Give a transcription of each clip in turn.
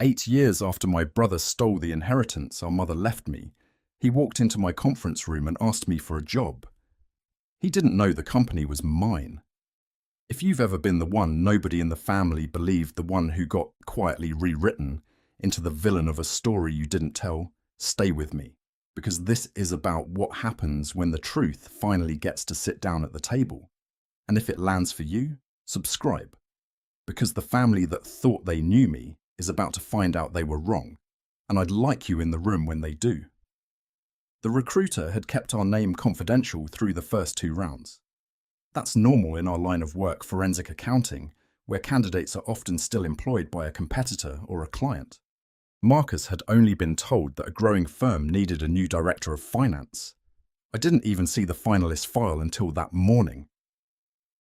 8 years after my brother stole the inheritance our mother left me, he walked into my conference room and asked me for a job. He didn't know the company was mine. If you've ever been the one nobody in the family believed, the one who got quietly rewritten into the villain of a story you didn't tell, stay with me, because this is about what happens when the truth finally gets to sit down at the table. And if it lands for you, subscribe, because the family that thought they knew me is about to find out they were wrong, and I'd like you in the room when they do. The recruiter had kept our name confidential through the first 2 rounds. That's normal in our line of work, forensic accounting, where candidates are often still employed by a competitor or a client. Marcus had only been told that a growing firm needed a new director of finance. I didn't even see the finalist file until that morning.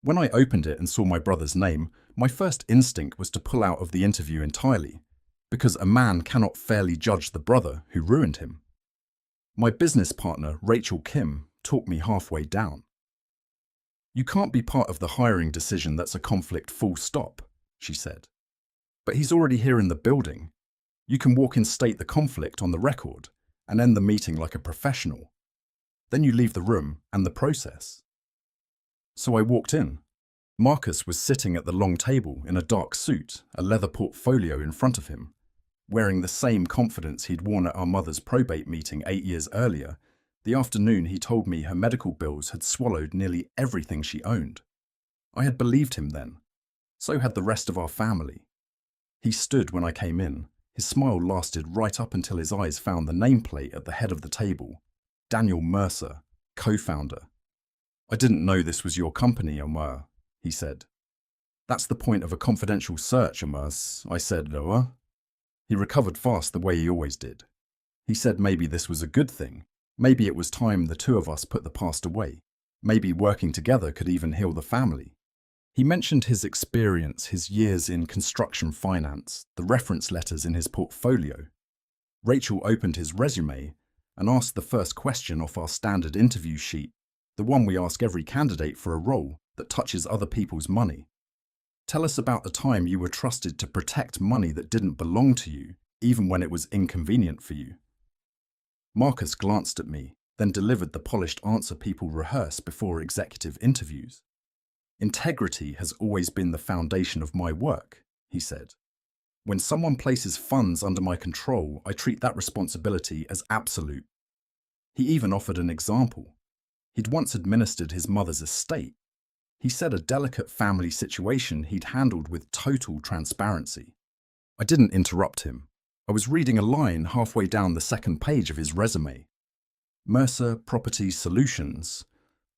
When I opened it and saw my brother's name, my first instinct was to pull out of the interview entirely, because a man cannot fairly judge the brother who ruined him. My business partner, Rachel Kim, talked me halfway down. "You can't be part of the hiring decision that's a conflict, full stop," she said. "But he's already here in the building. You can walk and state the conflict on the record and end the meeting like a professional. Then you leave the room and the process." So I walked in. Marcus was sitting at the long table in a dark suit, a leather portfolio in front of him, wearing the same confidence he'd worn at our mother's probate meeting 8 years earlier, the afternoon he told me her medical bills had swallowed nearly everything she owned. I had believed him then. So had the rest of our family. He stood when I came in. His smile lasted right up until his eyes found the nameplate at the head of the table. Daniel Mercer, co-founder. "I didn't know this was your company, Omar," he said. "That's the point of a confidential search, Omar," I said. "Noah." He recovered fast the way he always did. He said maybe this was a good thing. Maybe it was time the 2 of us put the past away. Maybe working together could even heal the family. He mentioned his experience, his years in construction finance, the reference letters in his portfolio. Rachel opened his résumé and asked the first question off our standard interview sheet, the one we ask every candidate for a role that touches other people's money. "Tell us about a time you were trusted to protect money that didn't belong to you, even when it was inconvenient for you." Marcus glanced at me, then delivered the polished answer people rehearse before executive interviews. "Integrity has always been the foundation of my work," he said. "When someone places funds under my control, I treat that responsibility as absolute." He even offered an example. He'd once administered his mother's estate. He said a delicate family situation he'd handled with total transparency. I didn't interrupt him. I was reading a line halfway down the second page of his resume. Mercer Property Solutions,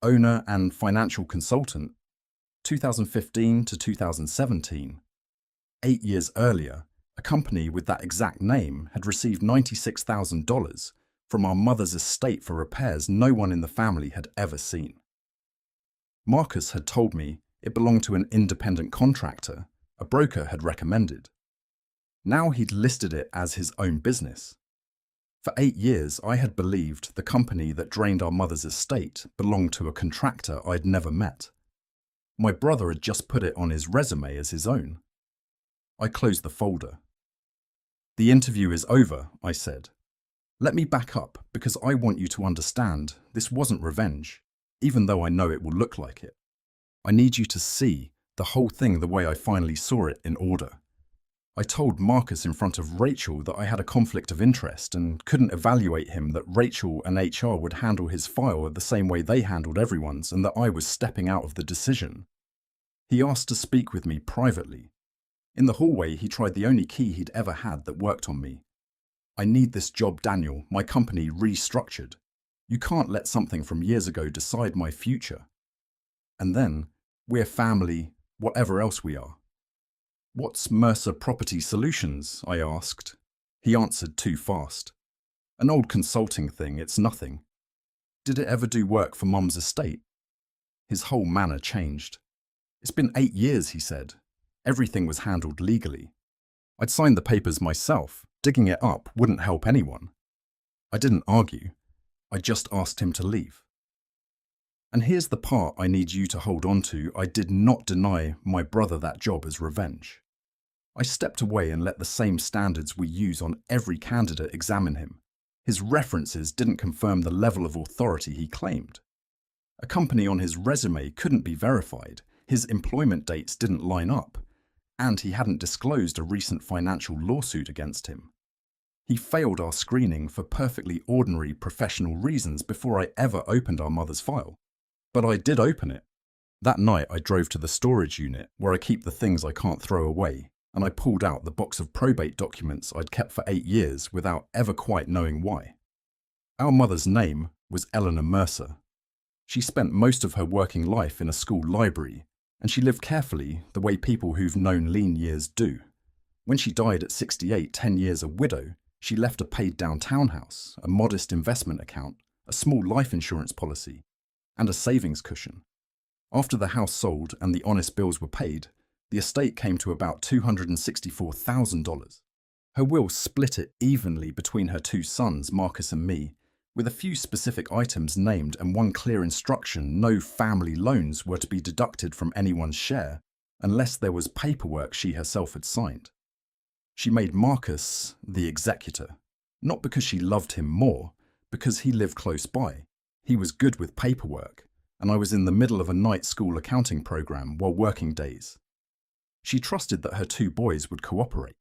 owner and financial consultant, 2015 to 2017. 8 years earlier, a company with that exact name had received $96,000 from our mother's estate for repairs no one in the family had ever seen. Marcus had told me it belonged to an independent contractor a broker had recommended. Now he'd listed it as his own business. For 8 years, I had believed the company that drained our mother's estate belonged to a contractor I'd never met. My brother had just put it on his resume as his own. I closed the folder. "The interview is over," I said. "Let me back up because I want you to understand this wasn't revenge, even though I know it will look like it. I need you to see the whole thing the way I finally saw it in order." I told Marcus in front of Rachel that I had a conflict of interest and couldn't evaluate him, that Rachel and HR would handle his file the same way they handled everyone's, and that I was stepping out of the decision. He asked to speak with me privately. In the hallway, he tried the only key he'd ever had that worked on me. "I need this job, Daniel. My company restructured. You can't let something from years ago decide my future. And then, we're family, whatever else we are." "What's Mercer Property Solutions?" I asked. He answered too fast. "An old consulting thing, it's nothing." "Did it ever do work for Mum's estate?" His whole manner changed. "It's been 8 years," he said. "Everything was handled legally. I'd signed the papers myself. Digging it up wouldn't help anyone." I didn't argue. I just asked him to leave. And here's the part I need you to hold on to. I did not deny my brother that job as revenge. I stepped away and let the same standards we use on every candidate examine him. His references didn't confirm the level of authority he claimed. A company on his resume couldn't be verified, his employment dates didn't line up, and he hadn't disclosed a recent financial lawsuit against him. He failed our screening for perfectly ordinary professional reasons before I ever opened our mother's file. But I did open it. That night I drove to the storage unit where I keep the things I can't throw away, and I pulled out the box of probate documents I'd kept for 8 years without ever quite knowing why. Our mother's name was Eleanor Mercer. She spent most of her working life in a school library, and she lived carefully the way people who've known lean years do. When she died at 68, 10 years a widow, she left a paid-down townhouse, a modest investment account, a small life insurance policy, and a savings cushion. After the house sold and the honest bills were paid, the estate came to about $264,000. Her will split it evenly between her 2 sons, Marcus and me, with a few specific items named and one clear instruction: no family loans were to be deducted from anyone's share unless there was paperwork she herself had signed. She made Marcus the executor, not because she loved him more, because he lived close by. He was good with paperwork, and I was in the middle of a night school accounting program while working days. She trusted that her 2 boys would cooperate.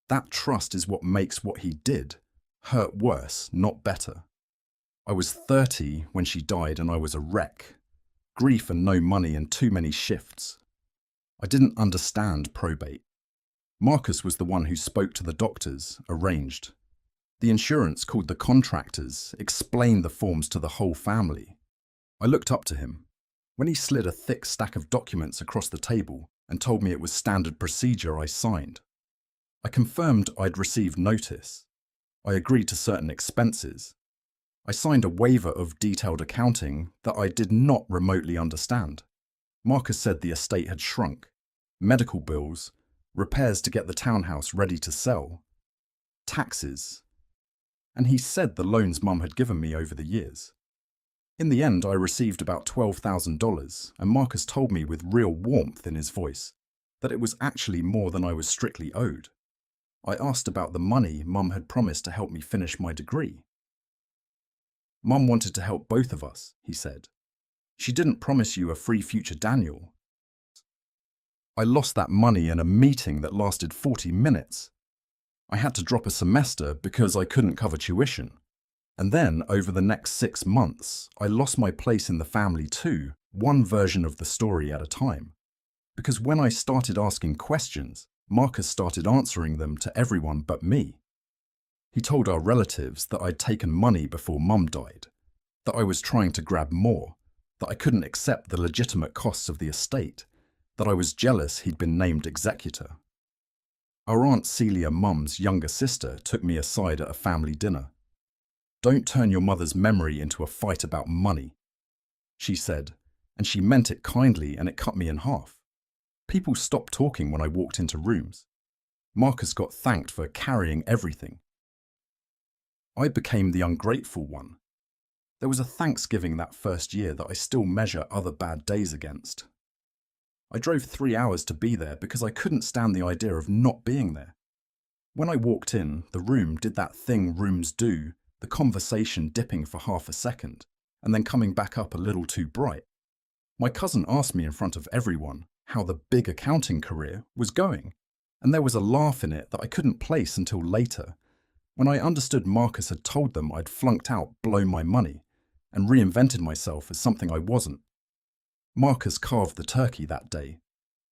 That trust is what makes what he did hurt worse, not better. I was 30 when she died and I was a wreck. Grief and no money and too many shifts. I didn't understand probate. Marcus was the one who spoke to the doctors, arranged. The insurance called the contractors, explained the forms to the whole family. I looked up to him. When he slid a thick stack of documents across the table and told me it was standard procedure, I signed. I confirmed I'd received notice. I agreed to certain expenses. I signed a waiver of detailed accounting that I did not remotely understand. Marcus said the estate had shrunk. Medical bills, repairs to get the townhouse ready to sell, taxes, and he said the loans Mum had given me over the years. In the end, I received about $12,000, and Marcus told me with real warmth in his voice that it was actually more than I was strictly owed. I asked about the money Mum had promised to help me finish my degree. Mum wanted to help both of us, he said. She didn't promise you a free future, Daniel. I lost that money in a meeting that lasted 40 minutes. I had to drop a semester because I couldn't cover tuition. And then, over the next 6 months, I lost my place in the family too, one version of the story at a time. Because when I started asking questions, Marcus started answering them to everyone but me. He told our relatives that I'd taken money before Mum died, that I was trying to grab more, that I couldn't accept the legitimate costs of the estate, that I was jealous he'd been named executor. Our Aunt Celia, Mum's younger sister, took me aside at a family dinner. "Don't turn your mother's memory into a fight about money," she said, and she meant it kindly, and it cut me in half. People stopped talking when I walked into rooms. Marcus got thanked for carrying everything. I became the ungrateful one. There was a Thanksgiving that first year that I still measure other bad days against. I drove 3 hours to be there because I couldn't stand the idea of not being there. When I walked in, the room did that thing rooms do, the conversation dipping for half a second, and then coming back up a little too bright. My cousin asked me in front of everyone how the big accounting career was going, and there was a laugh in it that I couldn't place until later, when I understood Marcus had told them I'd flunked out, blown my money, and reinvented myself as something I wasn't. Marcus carved the turkey that day.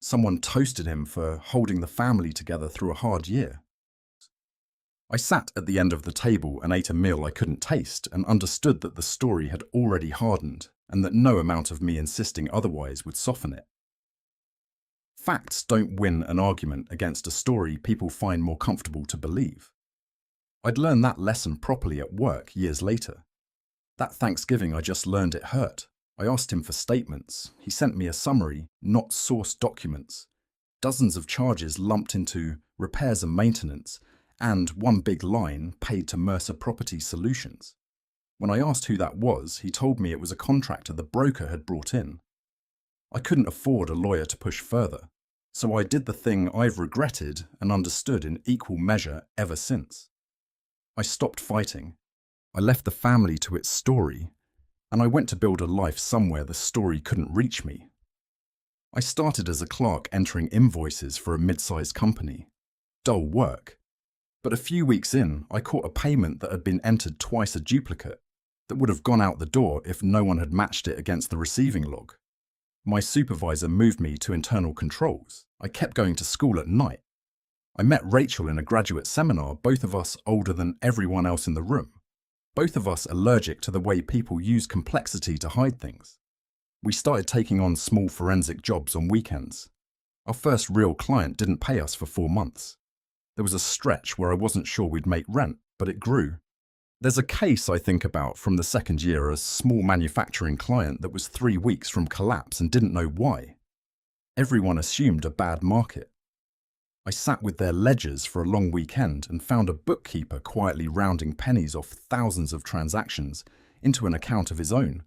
Someone toasted him for holding the family together through a hard year. I sat at the end of the table and ate a meal I couldn't taste, and understood that the story had already hardened and that no amount of me insisting otherwise would soften it. Facts don't win an argument against a story people find more comfortable to believe. I'd learned that lesson properly at work years later. That Thanksgiving I just learned it hurt. I asked him for statements. He sent me a summary, not sourced documents. Dozens of charges lumped into repairs and maintenance, and one big line paid to Mercer Property Solutions. When I asked who that was, he told me it was a contractor the broker had brought in. I couldn't afford a lawyer to push further, So I did the thing I've regretted and understood in equal measure ever since. I stopped fighting. I left the family to its story, and I went to build a life somewhere the story couldn't reach me. I started as a clerk entering invoices for a mid-sized company. Dull work. But a few weeks in, I caught a payment that had been entered twice a duplicate, that would have gone out the door if no one had matched it against the receiving log. My supervisor moved me to internal controls. I kept going to school at night. I met Rachel in a graduate seminar, both of us older than everyone else in the room. Both of us allergic to the way people use complexity to hide things. We started taking on small forensic jobs on weekends. Our first real client didn't pay us for 4 months. There was a stretch where I wasn't sure we'd make rent, but it grew. There's a case I think about from the second year, a small manufacturing client that was 3 weeks from collapse and didn't know why. Everyone assumed a bad market. I sat with their ledgers for a long weekend and found a bookkeeper quietly rounding pennies off thousands of transactions into an account of his own,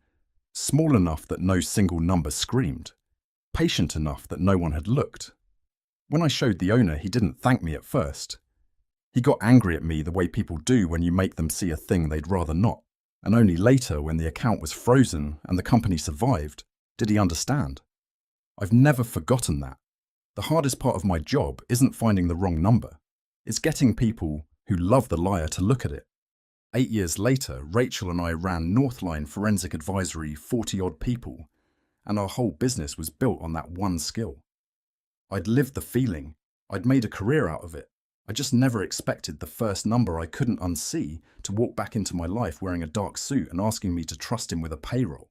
small enough that no single number screamed, patient enough that no one had looked. When I showed the owner, he didn't thank me at first. He got angry at me the way people do when you make them see a thing they'd rather not, and only later, when the account was frozen and the company survived, did he understand. I've never forgotten that. The hardest part of my job isn't finding the wrong number. It's getting people who love the liar to look at it. 8 years later, Rachel and I ran Northline Forensic Advisory, 40-odd people, and our whole business was built on that one skill. I'd lived the feeling. I'd made a career out of it. I just never expected the first number I couldn't unsee to walk back into my life wearing a dark suit and asking me to trust him with a payroll.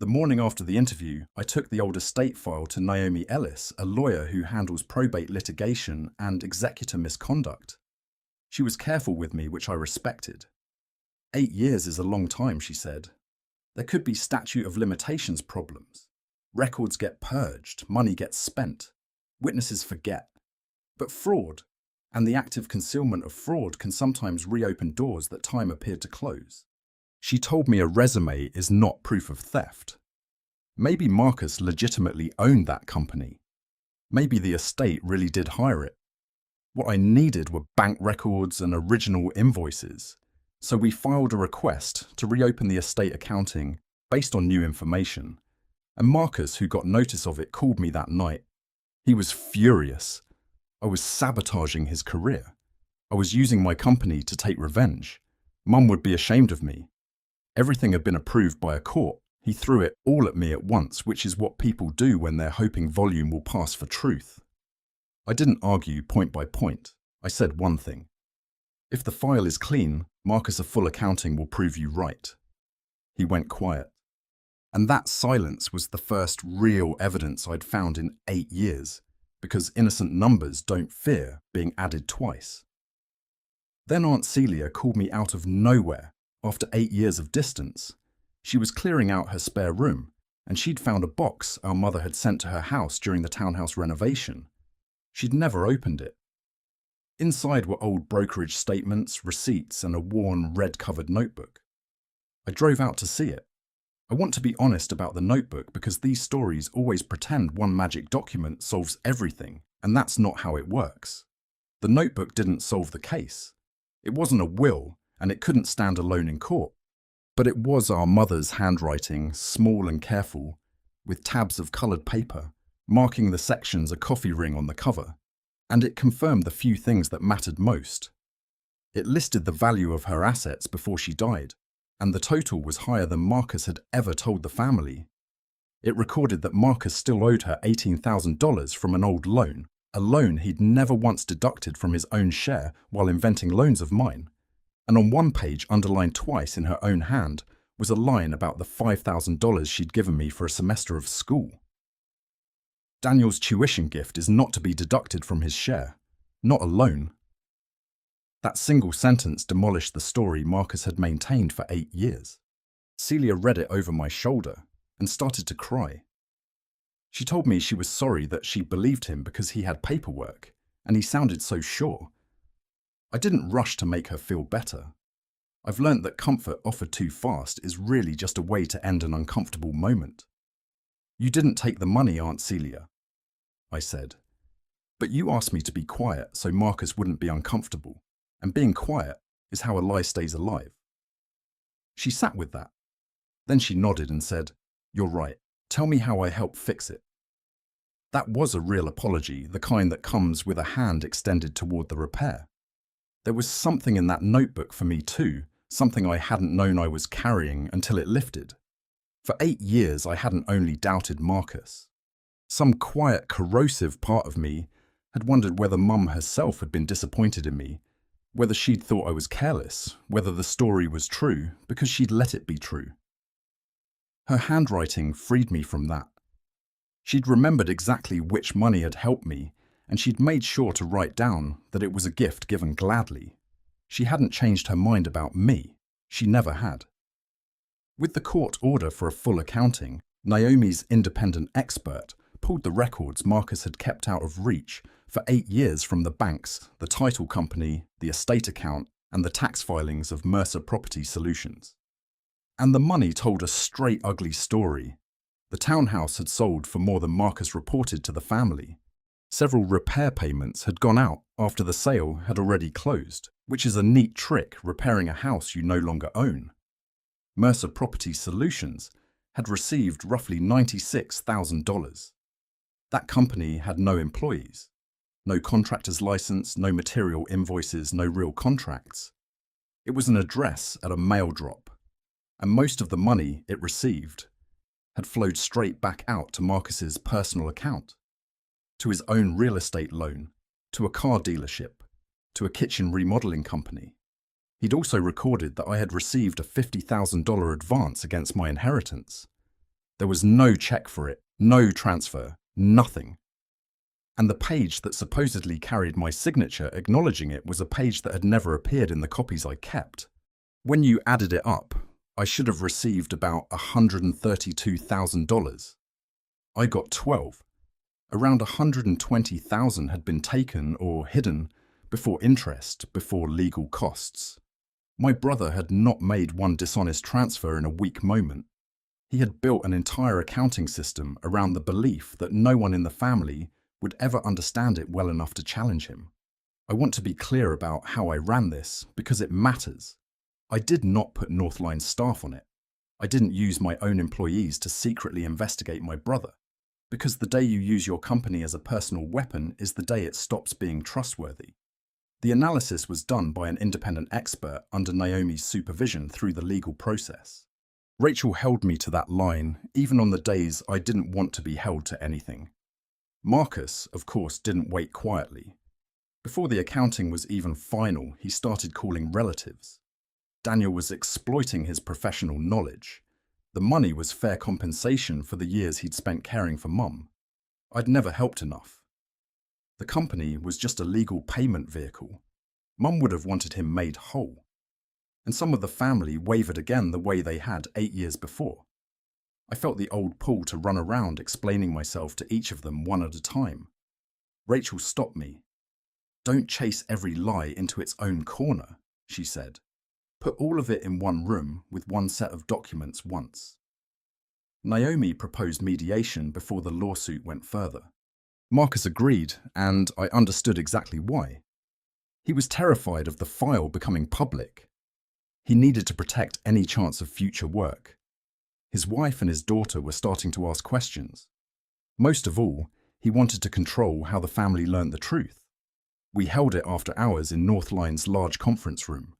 The morning after the interview, I took the old estate file to Naomi Ellis, a lawyer who handles probate litigation and executor misconduct. She was careful with me, which I respected. 8 years is a long time, she said. There could be statute of limitations problems. Records get purged, money gets spent, witnesses forget. But fraud, and the active concealment of fraud, can sometimes reopen doors that time appeared to close. She told me a résumé is not proof of theft. Maybe Marcus legitimately owned that company. Maybe the estate really did hire it. What I needed were bank records and original invoices, so we filed a request to reopen the estate accounting based on new information, and Marcus, who got notice of it, called me that night. He was furious. I was sabotaging his career. I was using my company to take revenge. Mum would be ashamed of me. Everything had been approved by a court. He threw it all at me at once, which is what people do when they're hoping volume will pass for truth. I didn't argue point by point. I said one thing. If the file is clean, Marcus, a full accounting will prove you right. He went quiet. And that silence was the first real evidence I'd found in 8 years, because innocent numbers don't fear being added twice. Then Aunt Celia called me out of nowhere after 8 years of distance. She was clearing out her spare room, and she'd found a box our mother had sent to her house during the townhouse renovation. She'd never opened it. Inside were old brokerage statements, receipts, and a worn, red-covered notebook. I drove out to see it. I want to be honest about the notebook because these stories always pretend one magic document solves everything, and that's not how it works. The notebook didn't solve the case. It wasn't a will, and it couldn't stand alone in court. But it was our mother's handwriting, small and careful, with tabs of coloured paper, marking the sections a coffee ring on the cover, and it confirmed the few things that mattered most. It listed the value of her assets before she died, and the total was higher than Marcus had ever told the family. It recorded that Marcus still owed her $18,000 from an old loan, a loan he'd never once deducted from his own share while inventing loans of mine. And on one page, underlined twice in her own hand, was a line about the $5,000 she'd given me for a semester of school. Daniel's tuition gift is not to be deducted from his share, not a loan. That single sentence demolished the story Marcus had maintained for 8 years. Celia read it over my shoulder and started to cry. She told me she was sorry that she believed him because he had paperwork, and he sounded so sure. I didn't rush to make her feel better. I've learnt that comfort offered too fast is really just a way to end an uncomfortable moment. You didn't take the money, Aunt Celia. I said. "But you asked me to be quiet so Marcus wouldn't be uncomfortable, and being quiet is how a lie stays alive." She sat with that. Then she nodded and said, "You're right. Tell me how I help fix it." That was a real apology, the kind that comes with a hand extended toward the repair. There was something in that notebook for me too, something I hadn't known I was carrying until it lifted. For 8 years, I hadn't only doubted Marcus. Some quiet, corrosive part of me had wondered whether Mum herself had been disappointed in me, whether she'd thought I was careless, whether the story was true because she'd let it be true. Her handwriting freed me from that. She'd remembered exactly which money had helped me, and she'd made sure to write down that it was a gift given gladly. She hadn't changed her mind about me. She never had. With the court order for a full accounting, Naomi's independent expert pulled the records Marcus had kept out of reach for 8 years from the banks, the title company, the estate account, and the tax filings of Mercer Property Solutions. And the money told a straight ugly story. The townhouse had sold for more than Marcus reported to the family. Several repair payments had gone out after the sale had already closed, which is a neat trick repairing a house you no longer own. Mercer Property Solutions had received roughly $96,000. That company had no employees, no contractor's license, no material invoices, no real contracts. It was an address at a mail drop, and most of the money it received had flowed straight back out to Marcus's personal account, to his own real estate loan, to a car dealership, to a kitchen remodeling company. He'd also recorded that I had received a $50,000 advance against my inheritance. There was no check for it, no transfer, nothing. And the page that supposedly carried my signature acknowledging it was a page that had never appeared in the copies I kept. When you added it up, I should have received about $132,000. I got 12. Around $120,000 had been taken or hidden before interest, before legal costs. My brother had not made one dishonest transfer in a weak moment. He had built an entire accounting system around the belief that no one in the family would ever understand it well enough to challenge him. I want to be clear about how I ran this because it matters. I did not put Northline staff on it. I didn't use my own employees to secretly investigate my brother, because the day you use your company as a personal weapon is the day it stops being trustworthy. The analysis was done by an independent expert under Naomi's supervision through the legal process. Rachel held me to that line, even on the days I didn't want to be held to anything. Marcus, of course, didn't wait quietly. Before the accounting was even final, he started calling relatives. Daniel was exploiting his professional knowledge. The money was fair compensation for the years he'd spent caring for Mum. I'd never helped enough. The company was just a legal payment vehicle. Mum would have wanted him made whole. And some of the family wavered again the way they had 8 years before. I felt the old pull to run around explaining myself to each of them one at a time. Rachel stopped me. "Don't chase every lie into its own corner," she said. "Put all of it in one room with one set of documents once." Naomi proposed mediation before the lawsuit went further. Marcus agreed, and I understood exactly why. He was terrified of the file becoming public. He needed to protect any chance of future work. His wife and his daughter were starting to ask questions. Most of all, he wanted to control how the family learned the truth. We held it after hours in Northline's large conference room.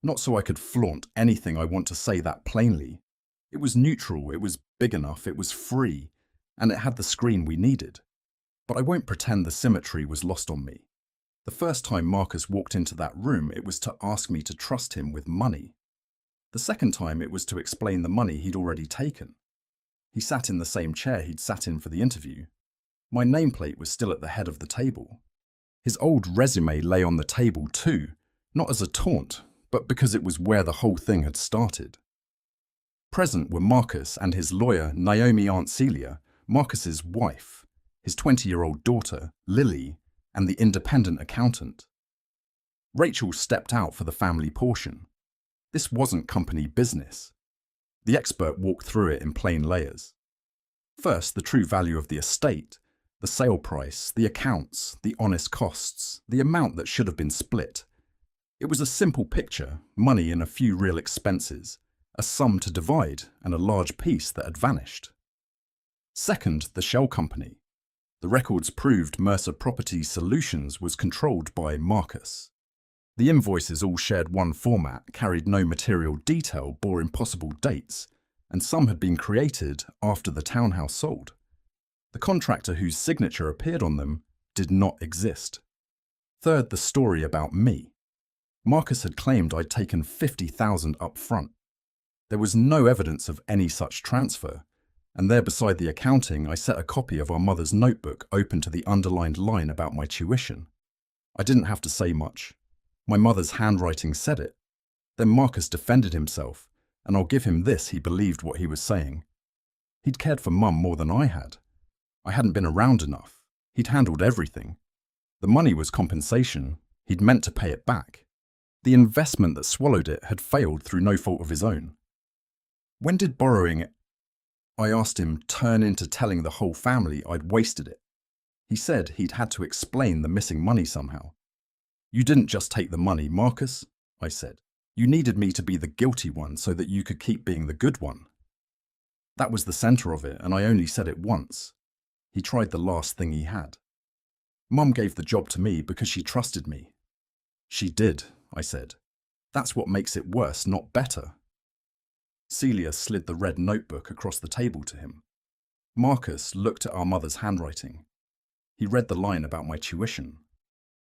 Not so I could flaunt anything I want to say that plainly. It was neutral, it was big enough, it was free, and it had the screen we needed. But I won't pretend the symmetry was lost on me. The first time Marcus walked into that room, it was to ask me to trust him with money. The second time, it was to explain the money he'd already taken. He sat in the same chair he'd sat in for the interview. My nameplate was still at the head of the table. His old résumé lay on the table too, not as a taunt, but because it was where the whole thing had started. Present were Marcus and his lawyer, Naomi Aunt Celia, Marcus's wife, his 20-year-old daughter, Lily, and the independent accountant. Rachel stepped out for the family portion. This wasn't company business. The expert walked through it in plain layers. First, the true value of the estate, The sale price, the accounts, the honest costs, the amount that should have been split. It was a simple picture, money and a few real expenses, a sum to divide and a large piece that had vanished. Second, the shell company. The records proved Mercer Property Solutions was controlled by Marcus. The invoices all shared one format, carried no material detail, bore impossible dates, and some had been created after the townhouse sold. The contractor whose signature appeared on them did not exist. Third, the story about me. Marcus had claimed I'd taken $50,000 up front. There was no evidence of any such transfer, and there beside the accounting I set a copy of our mother's notebook open to the underlined line about my tuition. I didn't have to say much. My mother's handwriting said it. Then Marcus defended himself, and I'll give him this, he believed what he was saying. He'd cared for Mum more than I had. I hadn't been around enough. He'd handled everything. The money was compensation. He'd meant to pay it back. The investment that swallowed it had failed through no fault of his own. When did borrowing it, I asked him, turn into telling the whole family I'd wasted it? He said he'd had to explain the missing money somehow. You didn't just take the money, Marcus, I said. You needed me to be the guilty one so that you could keep being the good one. That was the center of it, and I only said it once. He tried the last thing he had. Mum gave the job to me because she trusted me. She did, I said. That's what makes it worse, not better. Celia slid the red notebook across the table to him. Marcus looked at our mother's handwriting. He read the line about my tuition.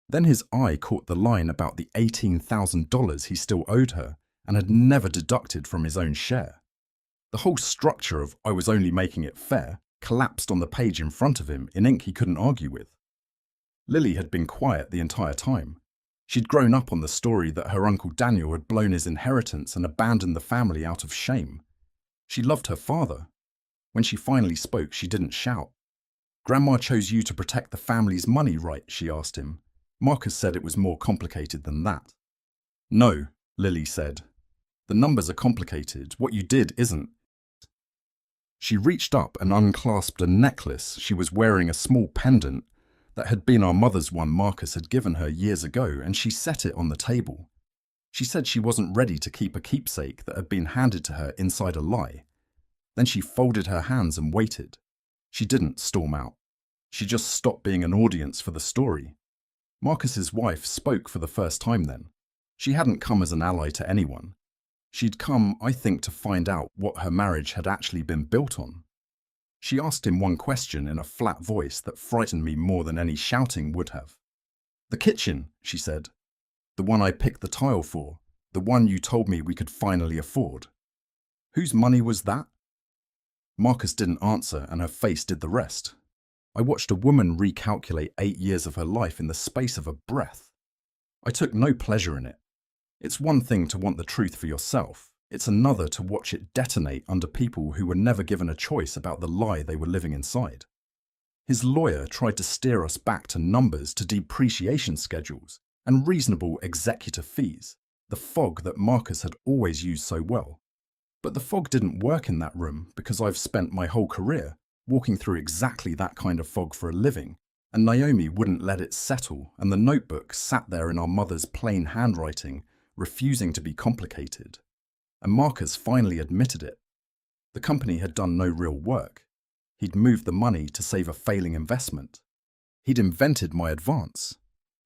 Then his eye caught the line about the $18,000 he still owed her and had never deducted from his own share. The whole structure of I was only making it fair collapsed on the page in front of him in ink he couldn't argue with. Lily had been quiet the entire time. She'd grown up on the story that her Uncle Daniel had blown his inheritance and abandoned the family out of shame. She loved her father. When she finally spoke, she didn't shout. Grandma chose you to protect the family's money, right? She asked him. Marcus said it was more complicated than that. No, Lily said. The numbers are complicated. What you did isn't. She reached up and unclasped a necklace. She was wearing a small pendant that had been our mother's one Marcus had given her years ago, and she set it on the table. She said she wasn't ready to keep a keepsake that had been handed to her inside a lie. Then she folded her hands and waited. She didn't storm out. She just stopped being an audience for the story. Marcus's wife spoke for the first time then. She hadn't come as an ally to anyone. She'd come, I think, to find out what her marriage had actually been built on. She asked him one question in a flat voice that frightened me more than any shouting would have. The kitchen, she said. The one I picked the tile for. The one you told me we could finally afford. Whose money was that? Marcus didn't answer, and her face did the rest. I watched a woman recalculate 8 years of her life in the space of a breath. I took no pleasure in it. It's one thing to want the truth for yourself. It's another to watch it detonate under people who were never given a choice about the lie they were living inside. His lawyer tried to steer us back to numbers, to depreciation schedules, and reasonable executor fees, the fog that Marcus had always used so well. But the fog didn't work in that room because I've spent my whole career walking through exactly that kind of fog for a living, and Naomi wouldn't let it settle, and the notebook sat there in our mother's plain handwriting, refusing to be complicated. And Marcus finally admitted it. The company had done no real work. He'd moved the money to save a failing investment. He'd invented my advance.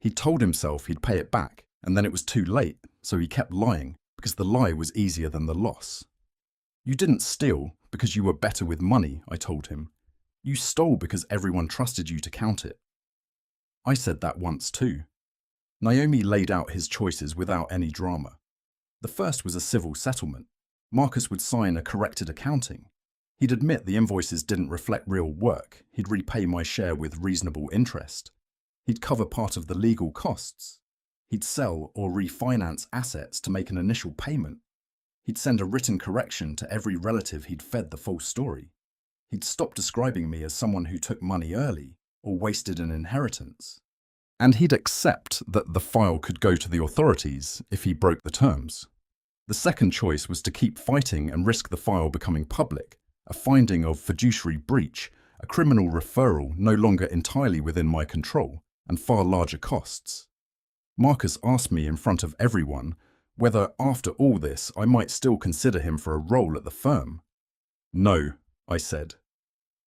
He'd told himself he'd pay it back, and then it was too late, so he kept lying, because the lie was easier than the loss. You didn't steal because you were better with money, I told him. You stole because everyone trusted you to count it. I said that once too. Naomi laid out his choices without any drama. The first was a civil settlement. Marcus would sign a corrected accounting. He'd admit the invoices didn't reflect real work. He'd repay my share with reasonable interest. He'd cover part of the legal costs. He'd sell or refinance assets to make an initial payment. He'd send a written correction to every relative he'd fed the false story. He'd stop describing me as someone who took money early or wasted an inheritance. And he'd accept that the file could go to the authorities if he broke the terms. The second choice was to keep fighting and risk the file becoming public, a finding of fiduciary breach, a criminal referral no longer entirely within my control, and far larger costs. Marcus asked me in front of everyone whether, after all this, I might still consider him for a role at the firm. No, I said.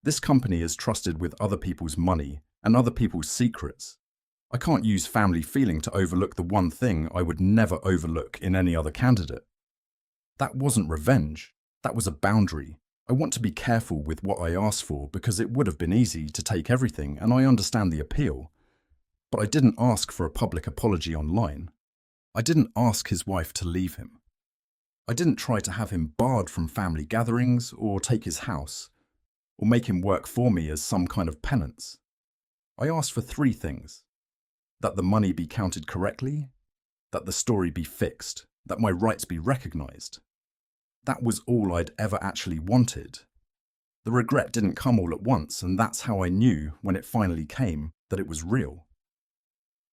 This company is trusted with other people's money and other people's secrets. I can't use family feeling to overlook the one thing I would never overlook in any other candidate. That wasn't revenge. That was a boundary. I want to be careful with what I ask for because it would have been easy to take everything, and I understand the appeal. But I didn't ask for a public apology online. I didn't ask his wife to leave him. I didn't try to have him barred from family gatherings or take his house, or make him work for me as some kind of penance. I asked for 3 things: that the money be counted correctly, that the story be fixed, that my rights be recognized. That was all I'd ever actually wanted. The regret didn't come all at once, and that's how I knew, when it finally came, that it was real.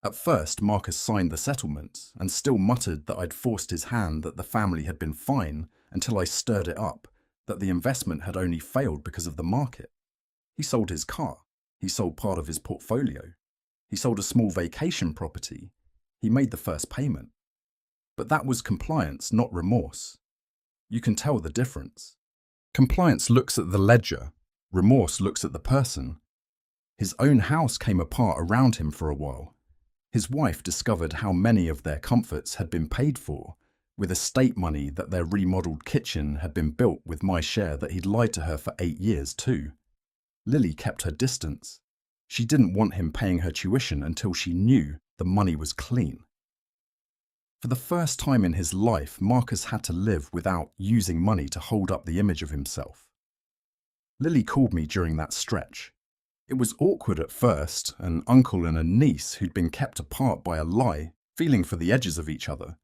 At first, Marcus signed the settlement and still muttered that I'd forced his hand, that the family had been fine, until I stirred it up, that the investment had only failed because of the market. He sold his car. He sold part of his portfolio. He sold a small vacation property. He made the first payment. But that was compliance, not remorse. You can tell the difference. Compliance looks at the ledger. Remorse looks at the person. His own house came apart around him for a while. His wife discovered how many of their comforts had been paid for, with estate money, that their remodeled kitchen had been built with my share, that he'd lied to her for 8 years too. Lily kept her distance. She didn't want him paying her tuition until she knew the money was clean. For the first time in his life, Marcus had to live without using money to hold up the image of himself. Lily called me during that stretch. It was awkward at first, an uncle and a niece who'd been kept apart by a lie, feeling for the edges of each other.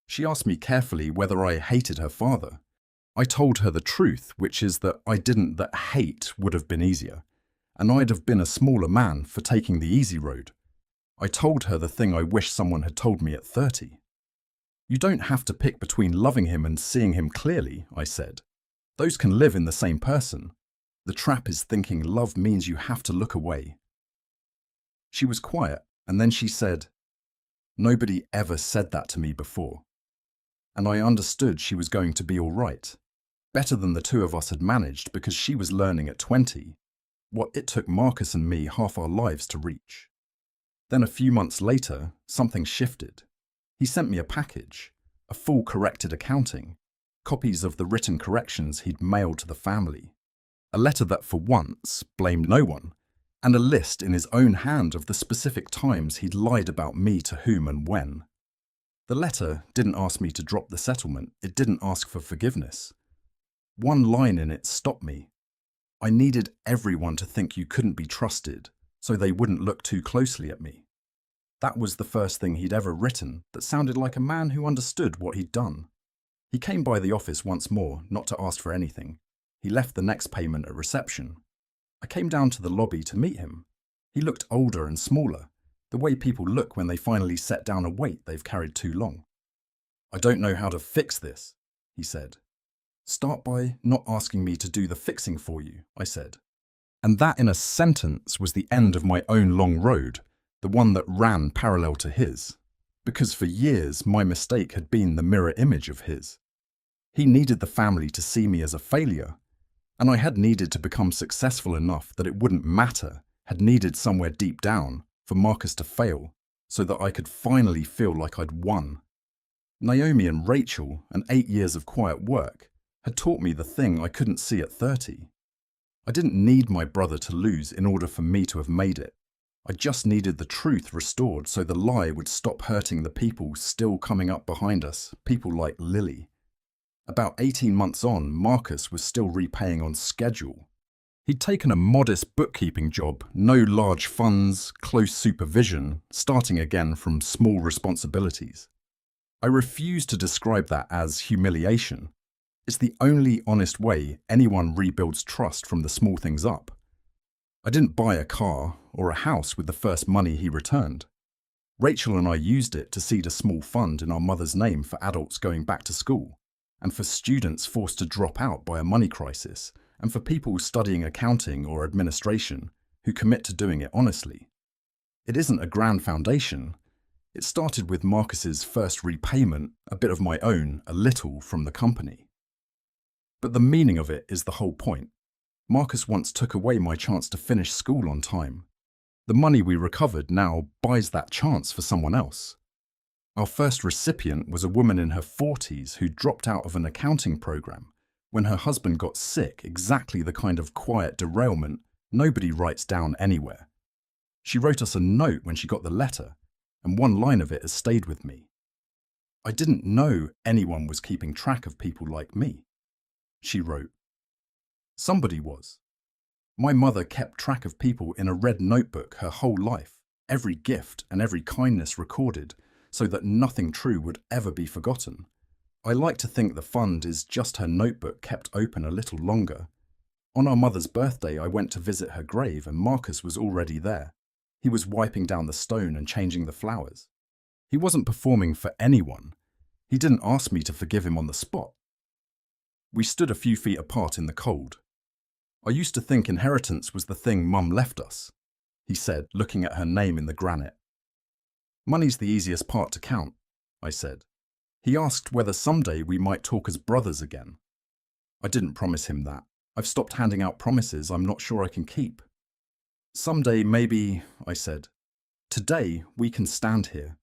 She asked me carefully whether I hated her father. I told her the truth, which is that I didn't, that hate would have been easier, and I'd have been a smaller man for taking the easy road. I told her the thing I wish someone had told me at 30. You don't have to pick between loving him and seeing him clearly, I said. Those can live in the same person. The trap is thinking love means you have to look away. She was quiet, and then she said, "Nobody ever said that to me before." And I understood she was going to be all right. Better than the 2 of us had managed, because she was learning at 20 what it took Marcus and me half our lives to reach. Then a few months later, something shifted. He sent me a package, a full corrected accounting, copies of the written corrections he'd mailed to the family, a letter that for once blamed no one, and a list in his own hand of the specific times he'd lied about me to whom and when. The letter didn't ask me to drop the settlement. It didn't ask for forgiveness. One line in it stopped me. I needed everyone to think you couldn't be trusted, so they wouldn't look too closely at me. That was the first thing he'd ever written that sounded like a man who understood what he'd done. He came by the office once more, not to ask for anything. He left the next payment at reception. I came down to the lobby to meet him. He looked older and smaller, the way people look when they finally set down a weight they've carried too long. "I don't know how to fix this," he said. "Start by not asking me to do the fixing for you," I said. And that in a sentence was the end of my own long road, the one that ran parallel to his. Because for years my mistake had been the mirror image of his. He needed the family to see me as a failure, and I had needed to become successful enough that it wouldn't matter, had needed somewhere deep down for Marcus to fail, so that I could finally feel like I'd won. Naomi and Rachel, and 8 years of quiet work, had taught me the thing I couldn't see at 30. I didn't need my brother to lose in order for me to have made it. I just needed the truth restored so the lie would stop hurting the people still coming up behind us, people like Lily. About 18 months on, Marcus was still repaying on schedule. He'd taken a modest bookkeeping job, no large funds, close supervision, starting again from small responsibilities. I refuse to describe that as humiliation. It's the only honest way anyone rebuilds trust from the small things up. I didn't buy a car or a house with the first money he returned. Rachel and I used it to seed a small fund in our mother's name for adults going back to school, and for students forced to drop out by a money crisis, and for people studying accounting or administration who commit to doing it honestly. It isn't a grand foundation. It started with Marcus's first repayment, a bit of my own, a little from the company. But the meaning of it is the whole point. Marcus once took away my chance to finish school on time. The money we recovered now buys that chance for someone else. Our first recipient was a woman in her 40s who dropped out of an accounting program when her husband got sick, exactly the kind of quiet derailment nobody writes down anywhere. She wrote us a note when she got the letter, and one line of it has stayed with me. I didn't know anyone was keeping track of people like me. She wrote, "Somebody was. My mother kept track of people in a red notebook her whole life, every gift and every kindness recorded, so that nothing true would ever be forgotten. I like to think the fund is just her notebook kept open a little longer. On our mother's birthday, I went to visit her grave and Marcus was already there. He was wiping down the stone and changing the flowers. He wasn't performing for anyone. He didn't ask me to forgive him on the spot. We stood a few feet apart in the cold. I used to think inheritance was the thing Mum left us," he said, looking at her name in the granite. "Money's the easiest part to count," I said. He asked whether someday we might talk as brothers again. I didn't promise him that. I've stopped handing out promises I'm not sure I can keep. "Someday, maybe," I said. "Today, we can stand here."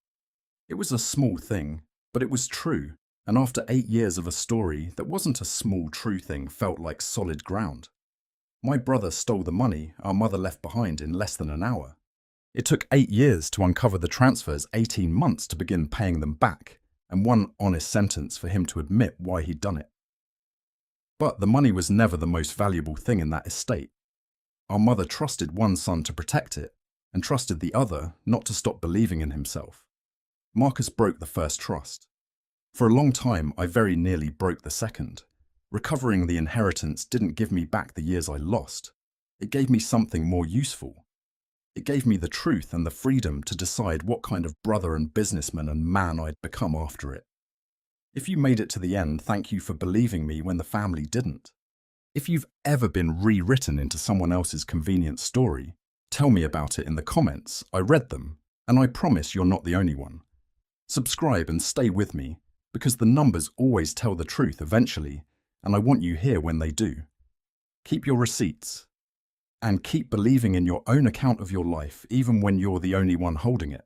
It was a small thing, but it was true, and after 8 years of a story that wasn't a small true thing felt like solid ground. My brother stole the money our mother left behind in less than an hour. It took 8 years to uncover the transfers, 18 months to begin paying them back, and one honest sentence for him to admit why he'd done it. But the money was never the most valuable thing in that estate. Our mother trusted one son to protect it, and trusted the other not to stop believing in himself. Marcus broke the first trust. For a long time, I very nearly broke the second. Recovering the inheritance didn't give me back the years I lost. It gave me something more useful. It gave me the truth and the freedom to decide what kind of brother and businessman and man I'd become after it. If you made it to the end, thank you for believing me when the family didn't. If you've ever been rewritten into someone else's convenient story, tell me about it in the comments. I read them, and I promise you're not the only one. Subscribe and stay with me, because the numbers always tell the truth eventually, and I want you here when they do. Keep your receipts, and keep believing in your own account of your life even when you're the only one holding it.